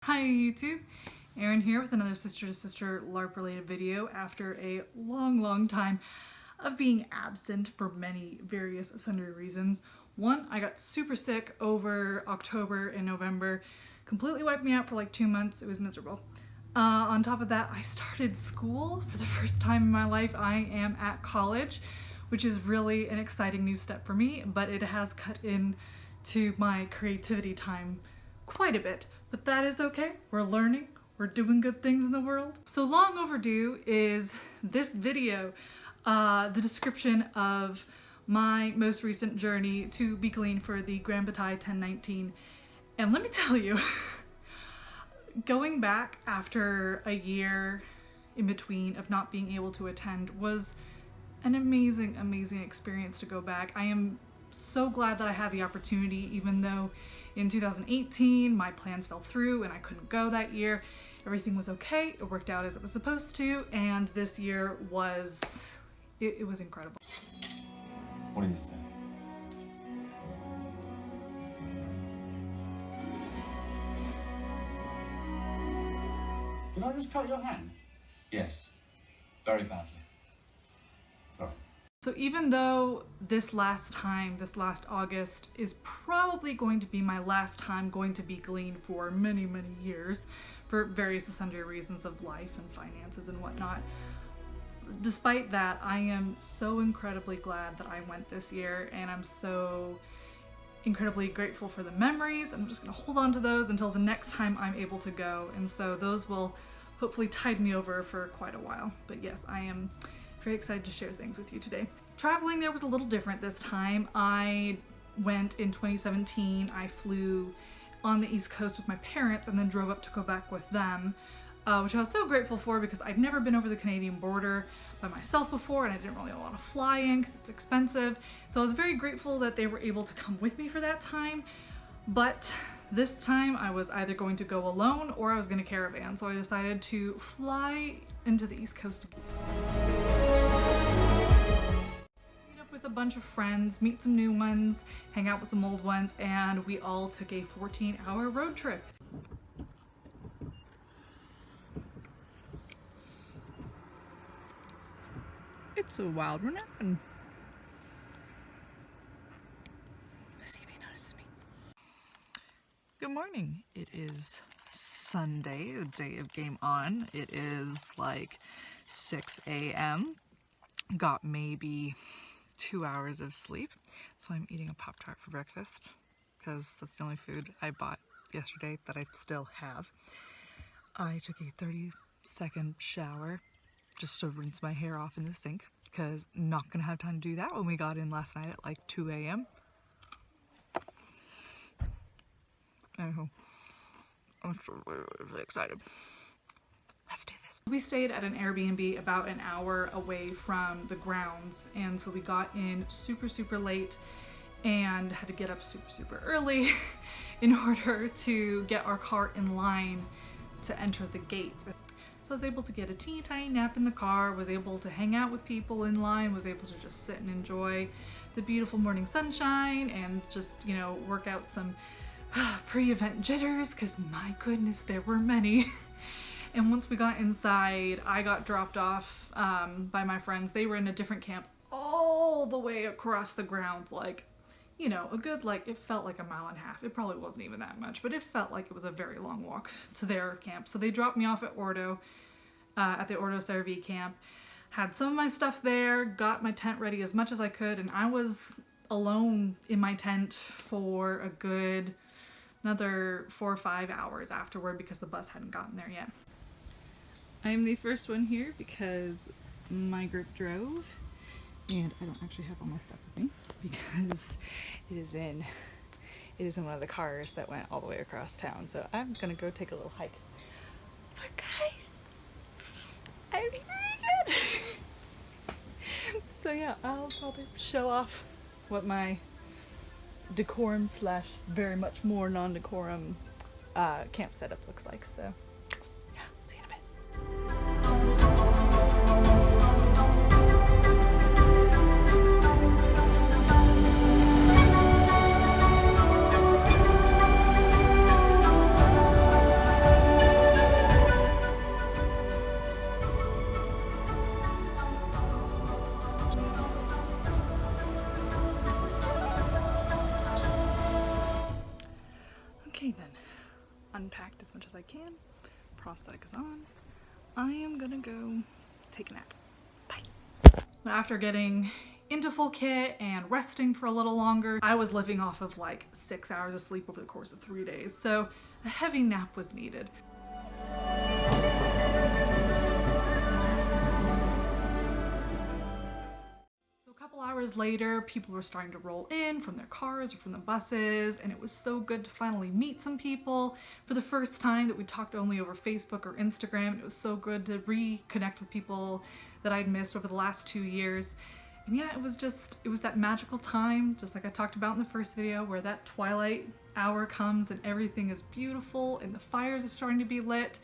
Hi YouTube, Erin here with another sister to sister LARP related video after a long time of being absent for many various sundry reasons. One, I got super sick over October and November, completely wiped me out for like 2 months. It was miserable. On top of that, I started school for the first time in my life. I am at college, which is really an exciting new step for me, but it has cut into my creativity time quite a bit. But that is okay. We're learning. We're doing good things in the world. So long overdue is this video, the description of my most recent journey to Bicolline for the Grande Bataille 1019. And let me tell you, going back after a year in between of not being able to attend was an amazing experience to go back. I am so glad that I had the opportunity, even though in 2018 my plans fell through and I couldn't go that year. Everything was okay, it worked out as it was supposed to, and this year was, it was incredible. What do you say? Did I just cut your hand? Yes, very badly. Sorry. So even though this last August is probably going to be my last time going to Bicolline for many years for various sundry reasons of life and finances and whatnot, despite that, I am so incredibly glad that I went this year, and I'm so incredibly grateful for the memories. I'm just gonna hold on to those until the next time I'm able to go, and so those will hopefully tide me over for quite a while. But yes, I am very excited to share things with you today. Traveling there was a little different this time. I went in 2017. I flew on the East Coast with my parents and then drove up to Quebec with them, which I was so grateful for because I'd never been over the Canadian border by myself before and I didn't really want to fly in because it's expensive. So I was very grateful that they were able to come with me for that time. But this time I was either going to go alone or I was going to caravan. So I decided to fly into the East Coast again. Meet up with a bunch of friends, meet some new ones, hang out with some old ones, and we all took a 14-hour road trip. It's a wild one and let's see if he notices me. Good morning. It is Sunday, the day of Game On. It is like 6 a.m. Got maybe 2 hours of sleep. So I'm eating a Pop-Tart for breakfast because that's the only food I bought yesterday that I still have. I took a 30-second shower just to rinse my hair off in the sink because not gonna have time to do that when we got in last night at like 2 a.m. I'm really excited. Let's do this. We stayed at an Airbnb about an hour away from the grounds, and so we got in super late and had to get up super early in order to get our car in line to enter the gates. So I was able to get a teeny tiny nap in the car, was able to hang out with people in line, was able to just sit and enjoy the beautiful morning sunshine and just, you know, work out some pre-event jitters, because my goodness, there were many. And once we got inside, I got dropped off by my friends. They were in a different camp all the way across the grounds, like, you know, a good, like, it felt like a mile and a half. It probably wasn't even that much, but it felt like it was a very long walk to their camp. So they dropped me off at Ordo, at the Ordo Cervi camp, had some of my stuff there, got my tent ready as much as I could, and I was alone in my tent for a good another 4 or 5 hours afterward because the bus hadn't gotten there yet. I'm the first one here because my group drove, and I don't actually have all my stuff with me because it is in one of the cars that went all the way across town. So I'm gonna go take a little hike. But guys, I'm really good. So yeah, I'll probably show off what my decorum / very much more non-decorum camp setup looks like. So yeah, see you in a bit. unpacked as much as I can. Prosthetic is on. I am gonna go take a nap. Bye. After getting into full kit and resting for a little longer, I was living off of like 6 hours of sleep over the course of 3 days, so a heavy nap was needed. So a couple hours later, people were starting to roll in from their cars or from the buses, and it was so good to finally meet some people for the first time that we talked only over Facebook or Instagram. It was so good to reconnect with people that I'd missed over the last 2 years. And yeah, it was that magical time, just like I talked about in the first video, where that twilight hour comes and everything is beautiful and the fires are starting to be lit.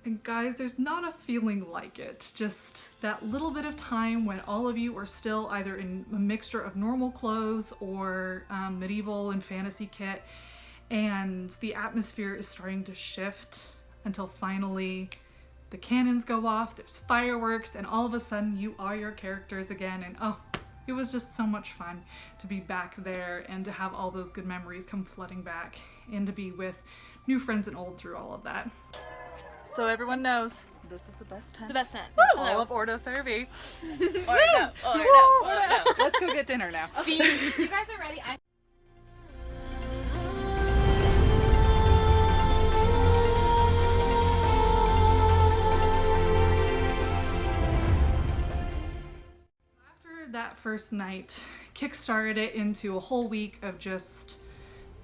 And guys, there's not a feeling like it. Just that little bit of time when all of you are still either in a mixture of normal clothes or medieval and fantasy kit, and the atmosphere is starting to shift until finally the cannons go off, there's fireworks, and all of a sudden you are your characters again. And oh, it was just so much fun to be back there and to have all those good memories come flooding back and to be with new friends and old through all of that. So everyone knows this is the best tent. The best tent. All of Ordo Cervi. Or no. Let's go get dinner now. Okay, you guys are ready. That first night kickstarted it into a whole week of just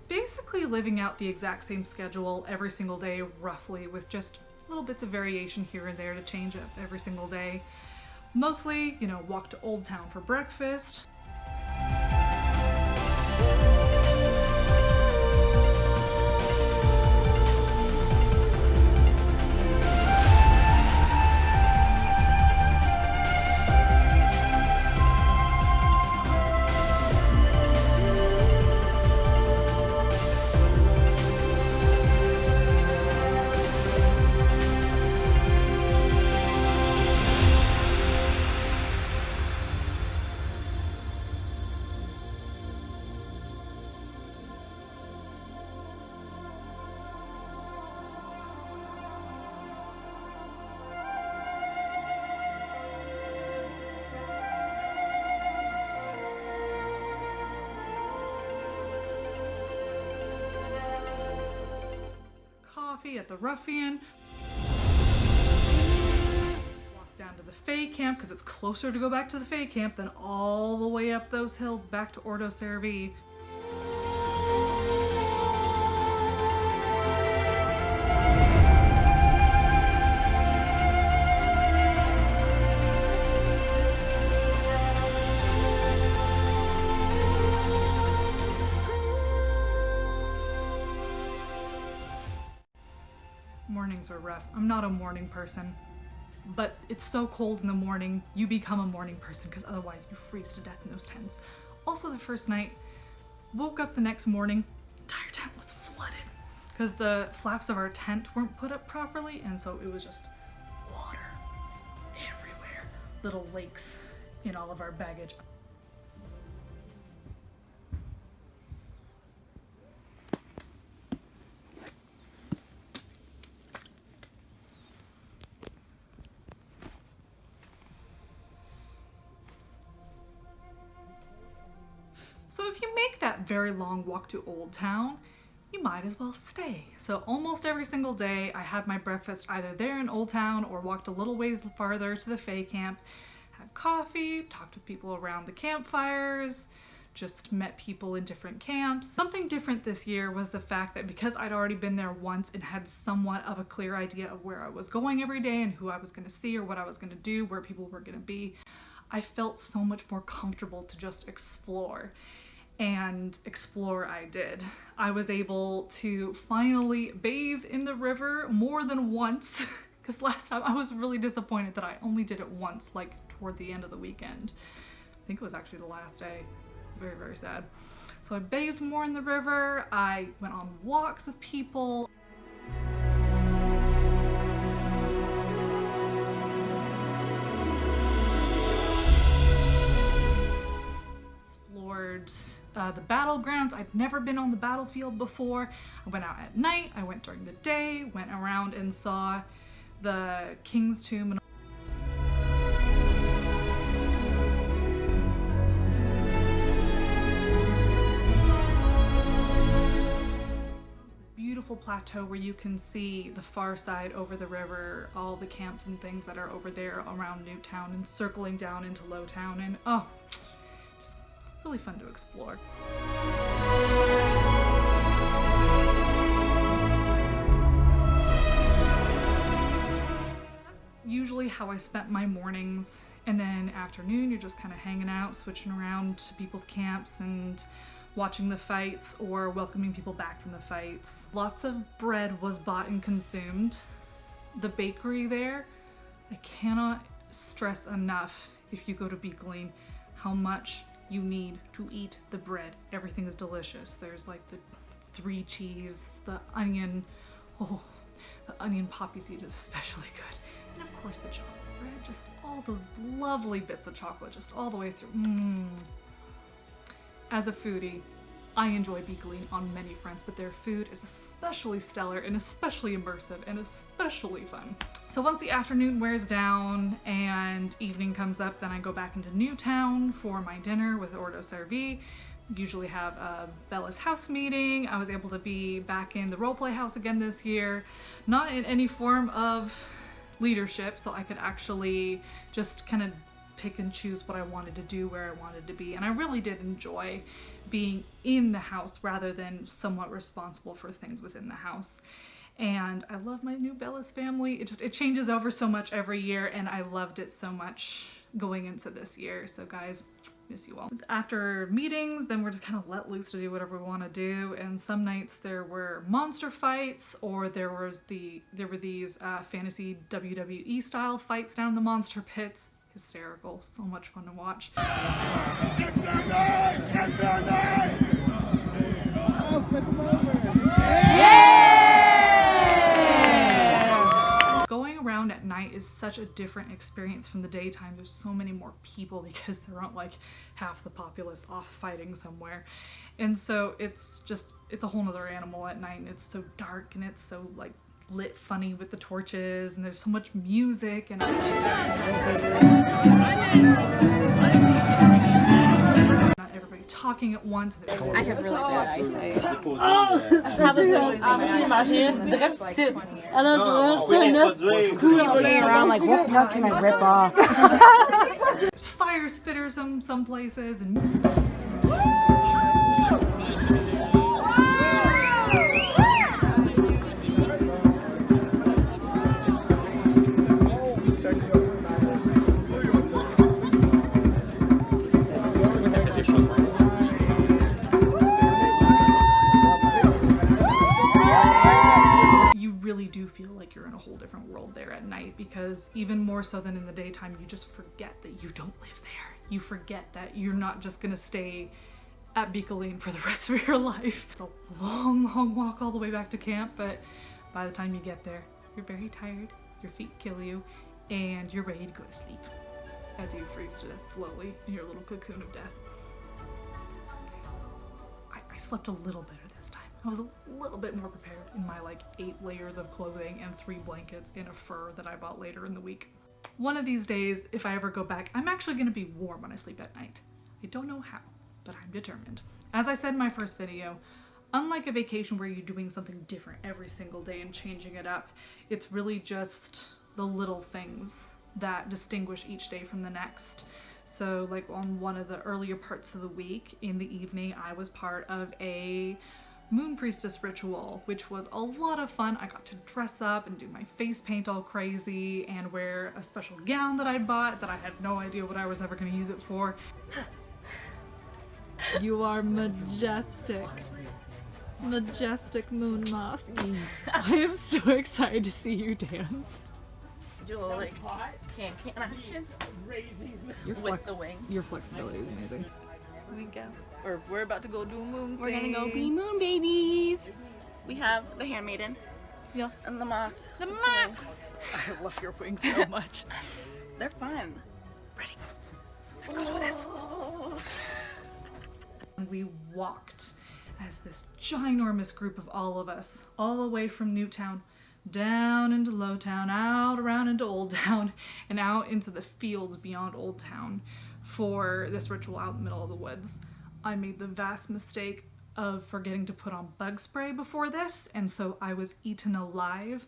basically living out the exact same schedule every single day, roughly, with just little bits of variation here and there to change up every single day. Mostly, you know, walk to Old Town for breakfast. At the Ruffian, walk down to the Fae camp because it's closer to go back to the Fae camp than all the way up those hills back to Ordo Cervi. Mornings are rough. I'm not a morning person, but it's so cold in the morning, you become a morning person because otherwise you freeze to death in those tents. Also, the first night, woke up the next morning, the entire tent was flooded because the flaps of our tent weren't put up properly, and so it was just water everywhere. Little lakes in all of our baggage. So if you make that very long walk to Old Town, you might as well stay. So almost every single day I had my breakfast either there in Old Town or walked a little ways farther to the Fae camp, had coffee, talked with people around the campfires, just met people in different camps. Something different this year was the fact that because I'd already been there once and had somewhat of a clear idea of where I was going every day and who I was going to see or what I was going to do, where people were going to be, I felt so much more comfortable to just explore. And explore I did. I was able to finally bathe in the river more than once, because last time I was really disappointed that I only did it once, like toward the end of the weekend. I think it was actually the last day. It's very, very sad. So I bathed more in the river, I went on walks with people. the battlegrounds. I'd never been on the battlefield before. I went out at night, I went during the day, went around and saw the King's Tomb and beautiful plateau where you can see the far side over the river, all the camps and things that are over there around Newtown and circling down into Lowtown, and oh, just really fun to explore. That's usually how I spent my mornings, and then afternoon you're just kind of hanging out, switching around to people's camps and watching the fights or welcoming people back from the fights. Lots of bread was bought and consumed. The bakery there, I cannot stress enough if you go to Bicolline how much you need to eat the bread. Everything is delicious. There's like the 3 cheese, the onion, oh, the onion poppy seed is especially good. And of course the chocolate bread, just all those lovely bits of chocolate just all the way through. As a foodie, I enjoy Bicolline on many fronts, but their food is especially stellar and especially immersive and especially fun. So once the afternoon wears down and evening comes up, then I go back into Newtown for my dinner with Ordo Servi. Usually have a Bella's house meeting. I was able to be back in the roleplay house again this year, not in any form of leadership, so I could actually just kind of pick and choose what I wanted to do, where I wanted to be, and I really did enjoy being in the house rather than somewhat responsible for things within the house. And I love my new Bella's family. It changes over so much every year, and I loved it so much going into this year. So guys, miss you all. After meetings, then we're just kind of let loose to do whatever we want to do, and some nights there were monster fights, or there were these fantasy WWE style fights down in the monster pits. Hysterical, so much fun to watch. Going around at night is such a different experience from the daytime. There's so many more people because there aren't like half the populace off fighting somewhere. And so it's a whole nother animal at night, and it's so dark and it's so like lit funny with the torches, and there's so much music, and not everybody talking at once. I have really bad eyesight. I'm probably losing my eyesight. Alors, people laying around like, what part can I rip off? There's fire spitters in some places, and do feel like you're in a whole different world there at night, because even more so than in the daytime, you just forget that you don't live there. You forget that you're not just gonna stay at Bicolline for the rest of your life. It's a long, long walk all the way back to camp, but by the time you get there, you're very tired, your feet kill you, and you're ready to go to sleep as you freeze to death slowly in your little cocoon of death. It's okay. I slept a little better this time. I was a little bit more prepared in my like 8 layers of clothing and 3 blankets and a fur that I bought later in the week. One of these days, if I ever go back, I'm actually gonna be warm when I sleep at night. I don't know how, but I'm determined. As I said in my first video, unlike a vacation where you're doing something different every single day and changing it up, it's really just the little things that distinguish each day from the next. So like on one of the earlier parts of the week, in the evening, I was part of a moon priestess ritual, which was a lot of fun. I got to dress up and do my face paint all crazy and wear a special gown that I bought that I had no idea what I was ever going to use it for. You are majestic. Majestic moon moth. I am so excited to see you dance. Do a little like can action with the wings. Your flexibility is amazing. We go. Or we're about to go do a moon We're thing. gonna go be moon babies. We have the handmaiden. Yes. And the moth. The moth. I love your wings so much. They're fun. Ready? Let's go do this. We walked as this ginormous group of all of us, all the way from Newtown, down into Lowtown, out around into Old Town, and out into the fields beyond Old Town for this ritual out in the middle of the woods. I made the vast mistake of forgetting to put on bug spray before this, and so I was eaten alive.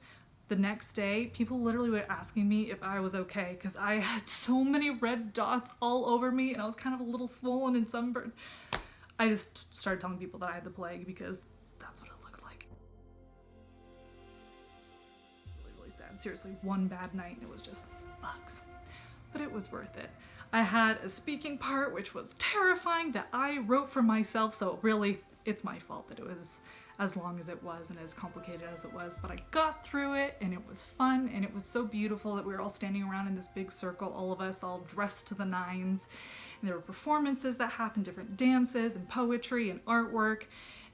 The next day, people literally were asking me if I was okay because I had so many red dots all over me and I was kind of a little swollen and sunburned. I just started telling people that I had the plague because that's what it looked like. Really, really sad. Seriously, one bad night and it was just bugs. But it was worth it. I had a speaking part which was terrifying that I wrote for myself, so really, it's my fault that it was as long as it was and as complicated as it was, but I got through it and it was fun and it was so beautiful that we were all standing around in this big circle, all of us all dressed to the nines, and there were performances that happened, different dances and poetry and artwork,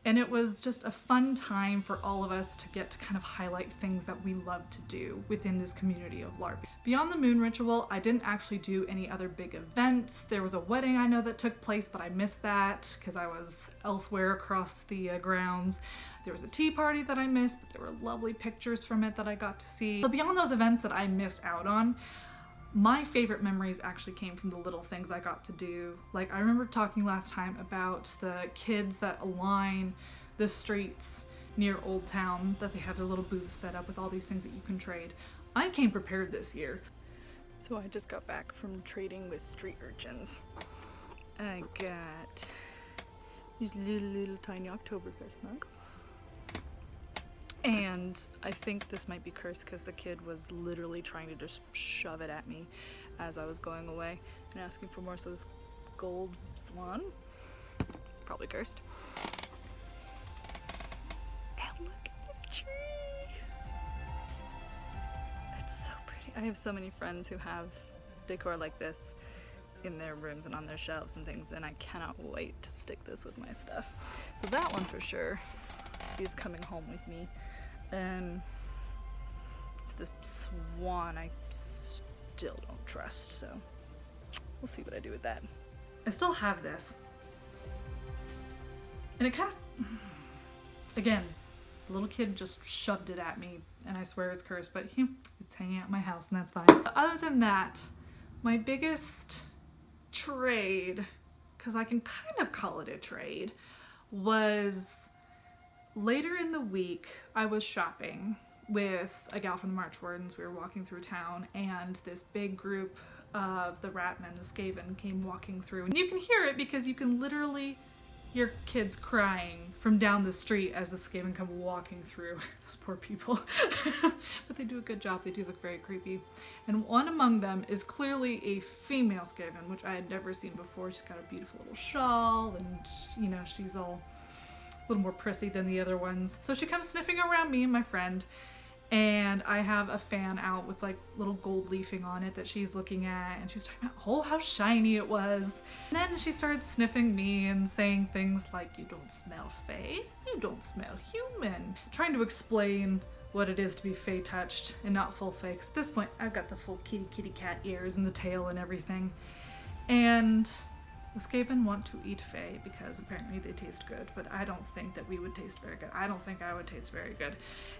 and it was just a fun time for all of us to get to kind of highlight things that we love to do within this community of LARP. Beyond the moon ritual, I didn't actually do any other big events. There was a wedding I know that took place, but I missed that because I was elsewhere across the grounds. There was a tea party that I missed, but there were lovely pictures from it that I got to see. So beyond those events that I missed out on, my favorite memories actually came from the little things I got to do. Like, I remember talking last time about the kids that align the streets near Old Town, that they have their little booths set up with all these things that you can trade. I came prepared this year. So I just got back from trading with street urchins. I got this little tiny Oktoberfest mug. And I think this might be cursed because the kid was literally trying to just shove it at me as I was going away and asking for more. So this gold swan, probably cursed. And look at this tree. It's so pretty. I have so many friends who have decor like this in their rooms and on their shelves and things, and I cannot wait to stick this with my stuff. So that one for sure is coming home with me. It's the swan I still don't trust, so we'll see what I do with that. I still have this. And it kind of, again, the little kid just shoved it at me, and I swear it's cursed, but it's hanging out in my house and that's fine. But other than that, my biggest trade, because I can kind of call it a trade, was later in the week. I was shopping with a gal from the March Wardens. We were walking through town and this big group of the Ratmen, the Skaven, came walking through. And you can hear it because you can literally hear kids crying from down the street as the Skaven come walking through. Those poor people. But they do a good job. They do look very creepy. And one among them is clearly a female Skaven, which I had never seen before. She's got a beautiful little shawl and, you know, she's all a little more prissy than the other ones. So she comes sniffing around me and my friend, and I have a fan out with like little gold leafing on it that she's looking at, and she was talking about, oh, how shiny it was. And then she started sniffing me and saying things like, you don't smell fae, you don't smell human. Trying to explain what it is to be fae touched and not full fae. 'Cause at this point, I've got the full kitty cat ears and the tail and everything. And the Skaven want to eat fae because apparently they taste good, but I don't think that we would taste very good. I don't think I would taste very good.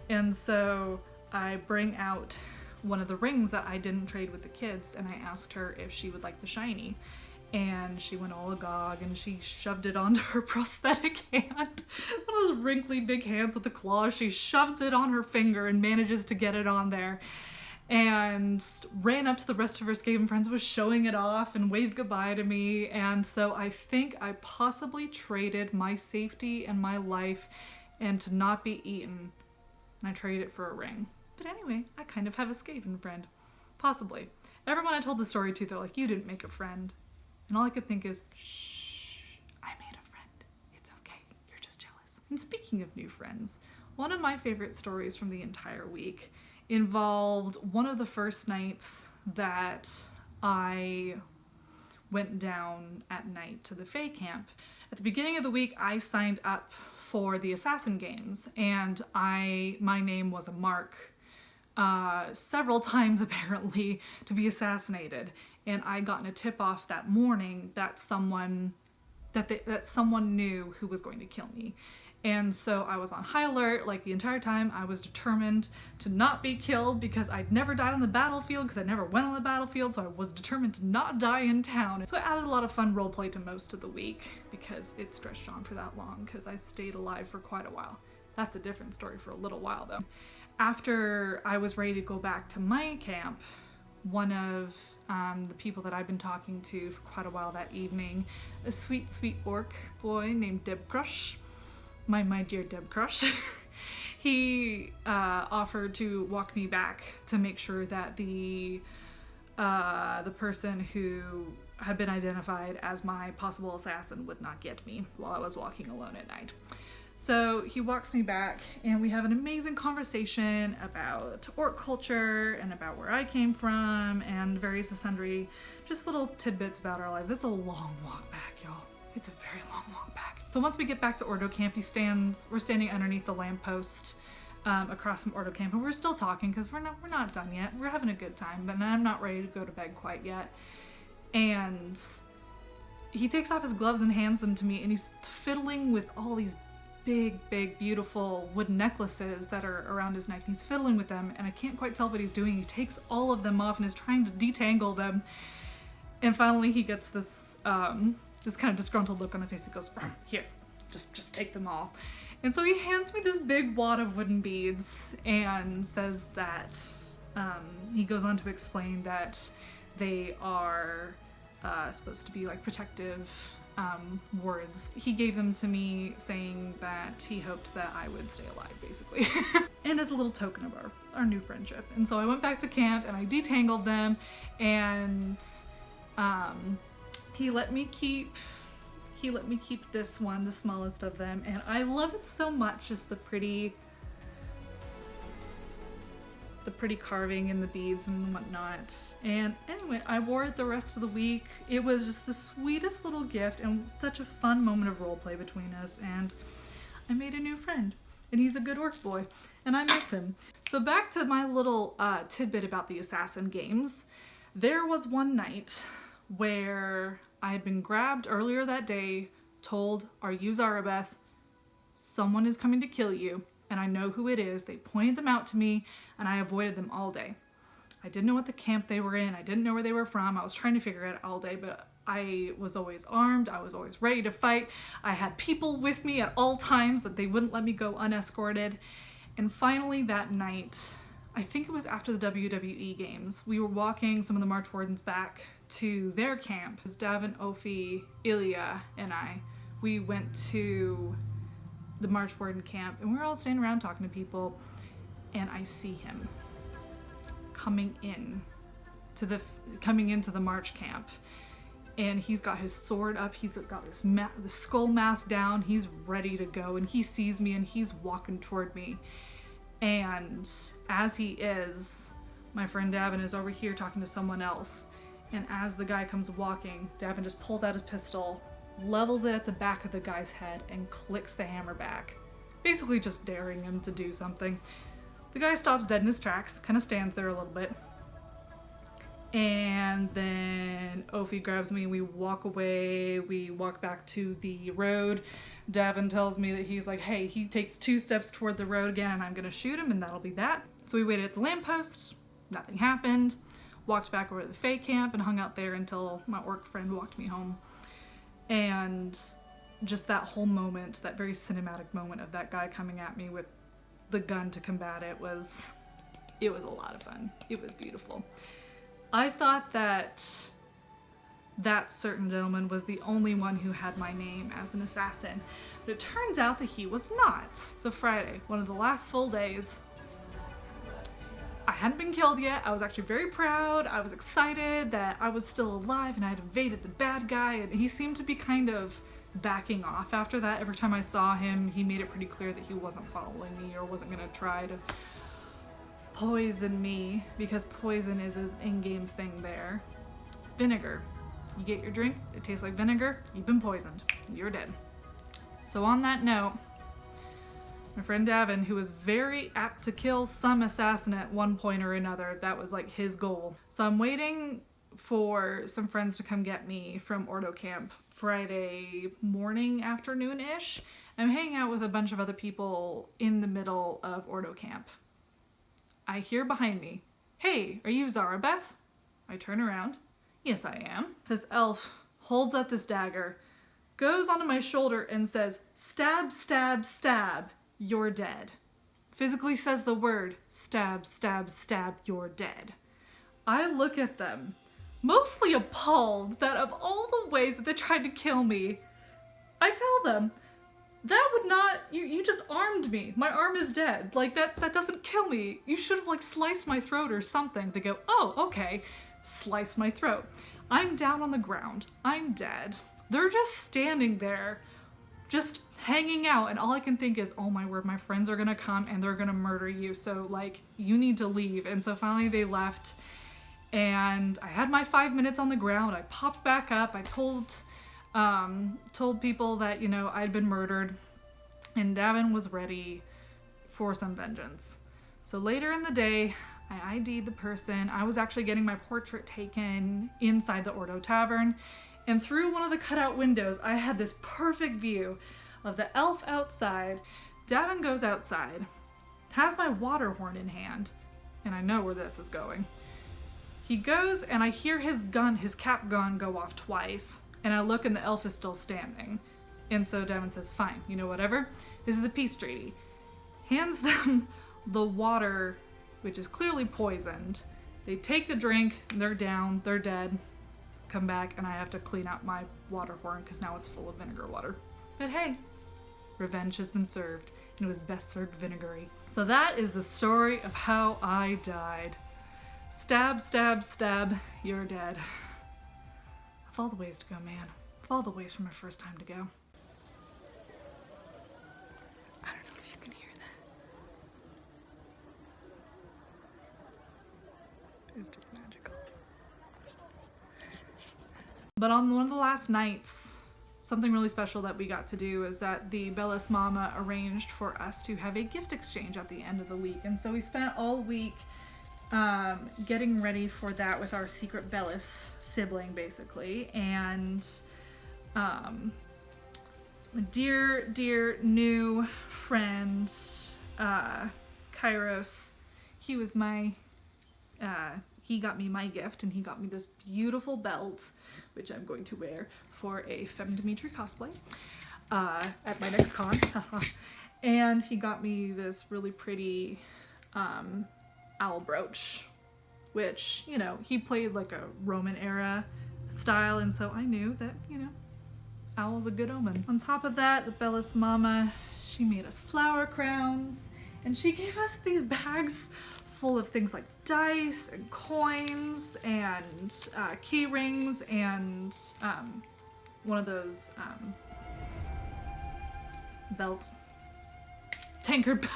And so I bring out one of the rings that I didn't trade with the kids, and I asked her if she would like the shiny. And she went all agog and she shoved it onto her prosthetic hand. One of those wrinkly big hands with the claws. She shoves it on her finger and manages to get it on there. And ran up to the rest of her Skaven friends, was showing it off and waved goodbye to me. And so I think I possibly traded my safety and my life and to not be eaten, and I traded it for a ring. But anyway, I kind of have a Skaven friend. Possibly. Everyone I told the story to, they're like, you didn't make a friend. And all I could think is, shh, I made a friend. It's okay, you're just jealous. And speaking of new friends, one of my favorite stories from the entire week involved one of the first nights that I went down at night to the Fae camp. At the beginning of the week, I signed up for the Assassin Games, and my name was a mark several times apparently to be assassinated. And I'd gotten a tip off that morning that that someone knew who was going to kill me. And so I was on high alert like the entire time. I was determined to not be killed because I'd never died on the battlefield, because I never went on the battlefield, so I was determined to not die in town. So I added a lot of fun roleplay to most of the week because it stretched on for that long, because I stayed alive for quite a while. That's a different story for a little while though. After I was ready to go back to my camp, one of the people that I've been talking to for quite a while that evening, a sweet, sweet orc boy named Deb Crush, my dear Deb Crush, he offered to walk me back to make sure that the person who had been identified as my possible assassin would not get me while I was walking alone at night. So he walks me back and we have an amazing conversation about orc culture and about where I came from and various and sundry just little tidbits about our lives. It's a long walk back, y'all. It's a very long walk back. So once we get back to Ordo Camp, we're standing underneath the lamppost across from Ordo Camp, and we're still talking because we're not done yet. We're having a good time, but I'm not ready to go to bed quite yet. And he takes off his gloves and hands them to me, and he's fiddling with all these big, big, beautiful wooden necklaces that are around his neck. He's fiddling with them, and I can't quite tell what he's doing. He takes all of them off and is trying to detangle them. And finally he gets this this kind of disgruntled look on his face. He goes, "Here, just take them all." And so he hands me this big wad of wooden beads and says that he goes on to explain that they are supposed to be like protective words. He gave them to me saying that he hoped that I would stay alive, basically. And as a little token of our new friendship. And so I went back to camp and I detangled them, and he let me keep this one, the smallest of them, and I love it so much, just the pretty carving and the beads and whatnot. And anyway, I wore it the rest of the week. It was just the sweetest little gift and such a fun moment of roleplay between us, and I made a new friend, and he's a good orc boy, and I miss him. So back to my little tidbit about the assassin games. There was one night where I had been grabbed earlier that day, told, "Are you Zarabeth? Someone is coming to kill you, and I know who it is." They pointed them out to me, and I avoided them all day. I didn't know what the camp they were in. I didn't know where they were from. I was trying to figure it out all day, but I was always armed. I was always ready to fight. I had people with me at all times that they wouldn't let me go unescorted. And finally that night, I think it was after the WWE games, we were walking some of the March Wardens back to their camp. It was Davin, Ophi, Ilya, and we went to the March Warden camp, and we were all standing around talking to people, and I see him coming into the March camp, and he's got his sword up, he's got the skull mask down, he's ready to go, and he sees me and he's walking toward me. And as he is, my friend Davin is over here talking to someone else, and as the guy comes walking, Davin just pulls out his pistol, levels it at the back of the guy's head, and clicks the hammer back, basically just daring him to do something. The guy stops dead in his tracks, kind of stands there a little bit, and then Ophi grabs me, we walk away, we walk back to the road. Davin tells me that he's like, hey, he takes 2 steps toward the road again and I'm gonna shoot him, and that'll be that. So we waited at the lamppost, nothing happened, walked back over to the Fae camp and hung out there until my orc friend walked me home. And just that whole moment, that very cinematic moment of that guy coming at me with the gun to combat it was a lot of fun. It was beautiful. I thought that certain gentleman was the only one who had my name as an assassin, but it turns out that he was not. So Friday, one of the last full days, I hadn't been killed yet. I was actually very proud. I was excited that I was still alive and I had evaded the bad guy, and he seemed to be kind of backing off after that. Every time I saw him, he made it pretty clear that he wasn't following me or wasn't gonna try to poison me, because poison is an in-game thing there. Vinegar. You get your drink, it tastes like vinegar, you've been poisoned. You're dead. So on that note, my friend Davin, who was very apt to kill some assassin at one point or another, that was like his goal. So I'm waiting for some friends to come get me from Ordo Camp Friday morning, afternoon-ish. I'm hanging out with a bunch of other people in the middle of Ordo camp. I hear behind me, "Hey, are you Zara Beth?" I turn around. Yes, I am. This elf holds up this dagger, goes onto my shoulder and says, "Stab, stab, stab, you're dead." Physically says the word, "Stab, stab, stab, you're dead." I look at them, mostly appalled that of all the ways that they tried to kill me, I tell them, that would not, you just armed me. My arm is dead. Like, that doesn't kill me. You should have, like, sliced my throat or something. They go, "Oh, okay." Slice my throat. I'm down on the ground. I'm dead. They're just standing there, just hanging out, and all I can think is, oh my word, my friends are gonna come and they're gonna murder you, so, like, you need to leave. And so finally they left, and I had my 5 minutes on the ground. I popped back up. I told people that, you know, I'd been murdered, and Davin was ready for some vengeance. So later in the day, I ID'd the person. I was actually getting my portrait taken inside the Ordo Tavern, and through one of the cutout windows, I had this perfect view of the elf outside. Davin goes outside, has my water horn in hand, and I know where this is going. He goes, and I hear his gun, his cap gun, go off twice, and I look and the elf is still standing. And so Davin says, "Fine, you know, whatever. This is a peace treaty." Hands them the water, which is clearly poisoned. They take the drink, they're down, they're dead. Come back, and I have to clean out my water horn because now it's full of vinegar water. But hey, revenge has been served, and it was best served vinegary. So that is the story of how I died. Stab, stab, stab, you're dead. Of all the ways to go, man. Of all the ways for my first time to go. I don't know if you can hear that. It's just magical. But on one of the last nights, something really special that we got to do is that the Bellis Mama arranged for us to have a gift exchange at the end of the week. And so we spent all week getting ready for that with our secret Bellis sibling, basically. And dear new friend, Kairos, he was my, he got me my gift, and he got me this beautiful belt, which I'm going to wear for a Femme Dimitri cosplay at my next con. And he got me this really pretty owl brooch, which, you know, he played like a Roman era style, and so I knew that, you know, owl's a good omen. On top of that, the Bellis Mama, she made us flower crowns, and she gave us these bags full of things like dice and coins and key rings and one of those tankard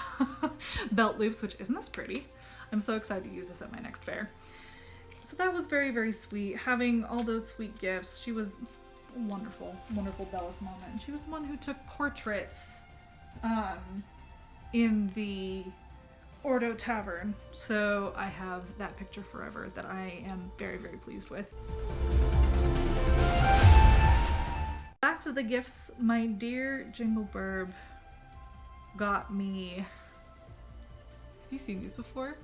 belt loops, which isn't this pretty. I'm so excited to use this at my next fair. So that was very, very sweet. Having all those sweet gifts. She was a wonderful, wonderful Bellis Mama. And she was the one who took portraits in the Ordo Tavern. So I have that picture forever that I am very, very pleased with. Last of the gifts, my dear Jingle Burb got me. Have you seen these before?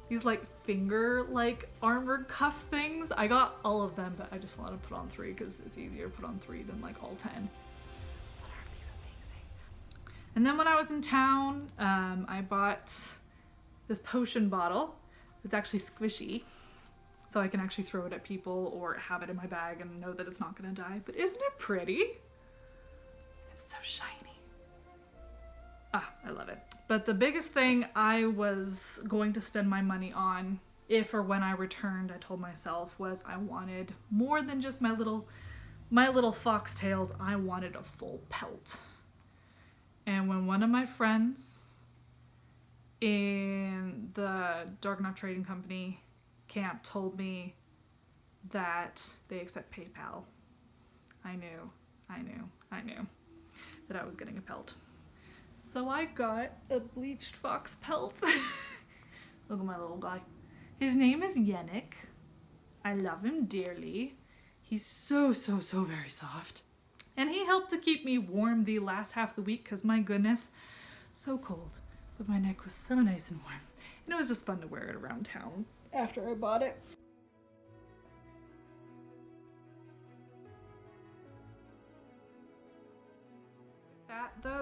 These like finger like armored cuff things. I got all of them, but I just wanted to put on 3 because it's easier to put on 3 than like all 10. But aren't these amazing? And then when I was in town, I bought this potion bottle. It's actually squishy, so I can actually throw it at people or have it in my bag and know that it's not gonna die. But isn't it pretty? It's so shiny. Ah, I love it. But the biggest thing I was going to spend my money on, if or when I returned, I told myself, was I wanted more than just my little foxtails. I wanted a full pelt. And when one of my friends in the Darknot Trading Company camp told me that they accept PayPal, I knew that I was getting a pelt. So I got a bleached fox pelt. Look at my little guy. His name is Yannick. I love him dearly. He's so very soft. And he helped to keep me warm the last half of the week because my goodness, so cold. But my neck was so nice and warm. And it was just fun to wear it around town after I bought it.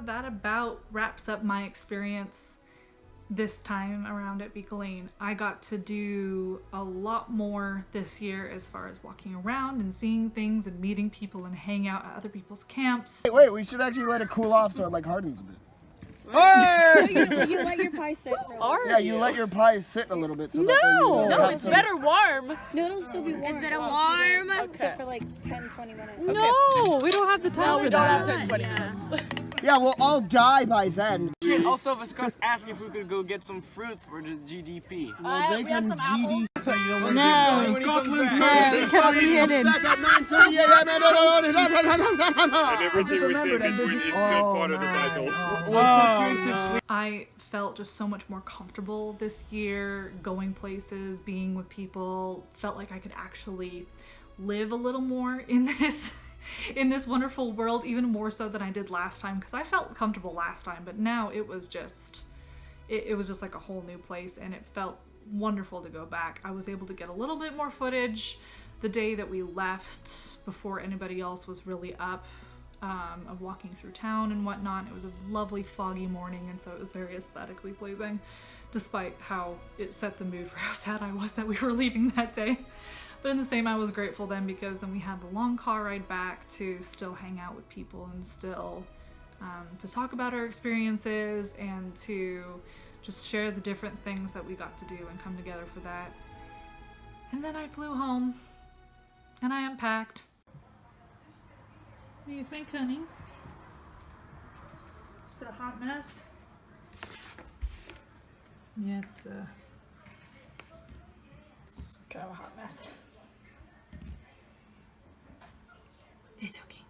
That about wraps up my experience this time around at Bicolline. I got to do a lot more this year as far as walking around and seeing things and meeting people and hang out at other people's camps. Wait, we should actually let it cool off so it like hardens a bit. You let your pie sit for a little bit. Yeah, you let your pie sit a little bit so No, it's better warm. No, it'll still be warm. It's better warm. Except for like 10-20 minutes. No, we don't have the time. No, we for don't that. have 10-20 minutes. Yeah, we'll all die by then. Also, Viscous asked if we could go get some fruit for the GDP. Well, they can GD. No, Scotland it cannot be hidden. Back at 9:30 a.m. And everything we say in between is still part of the title. I felt just so much more comfortable this year, going places, being with people, felt like I could actually live a little more in this wonderful world, even more so than I did last time, because I felt comfortable last time, but now it was just like a whole new place, and it felt wonderful to go back. I was able to get a little bit more footage the day that we left before anybody else was really up, of walking through town and whatnot. It was a lovely foggy morning, and so it was very aesthetically pleasing, despite how it set the mood for how sad I was that we were leaving that day. But in the same, I was grateful then, because then we had the long car ride back to still hang out with people and still to talk about our experiences and to just share the different things that we got to do and come together for that. And then I flew home and I unpacked. What do you think, honey? Is it a hot mess? Yeah, it's kind of a hot mess. It's okay.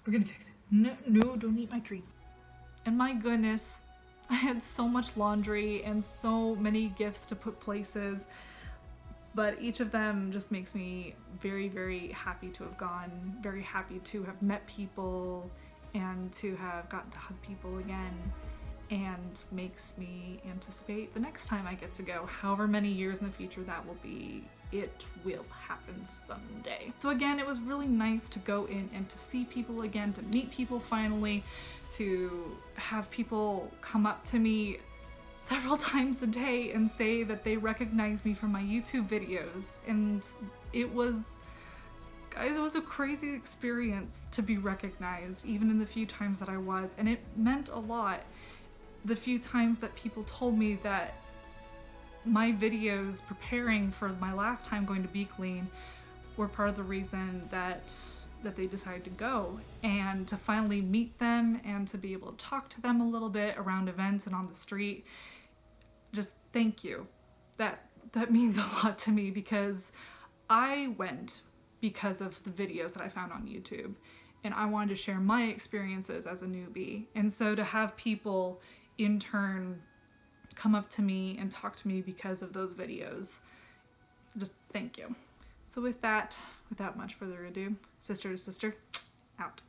We're gonna fix it. No, don't eat my tree. And my goodness, I had so much laundry and so many gifts to put places, but each of them just makes me very, very happy to have gone, very happy to have met people and to have gotten to hug people again, and makes me anticipate the next time I get to go, however many years in the future that will be. It will happen someday. So again, it was really nice to go in and to see people again, to meet people finally, to have people come up to me several times a day and say that they recognize me from my YouTube videos. And it was, guys, it was a crazy experience to be recognized, even in the few times that I was, and it meant a lot. The few times that people told me that my videos preparing for my last time going to Bicolline were part of the reason that they decided to go, and to finally meet them and to be able to talk to them a little bit around events and on the street. Just thank you. That means a lot to me, because I went because of the videos that I found on YouTube, and I wanted to share my experiences as a newbie. And so to have people in turn come up to me and talk to me because of those videos, just thank you. So with that, without much further ado, sister to sister, out.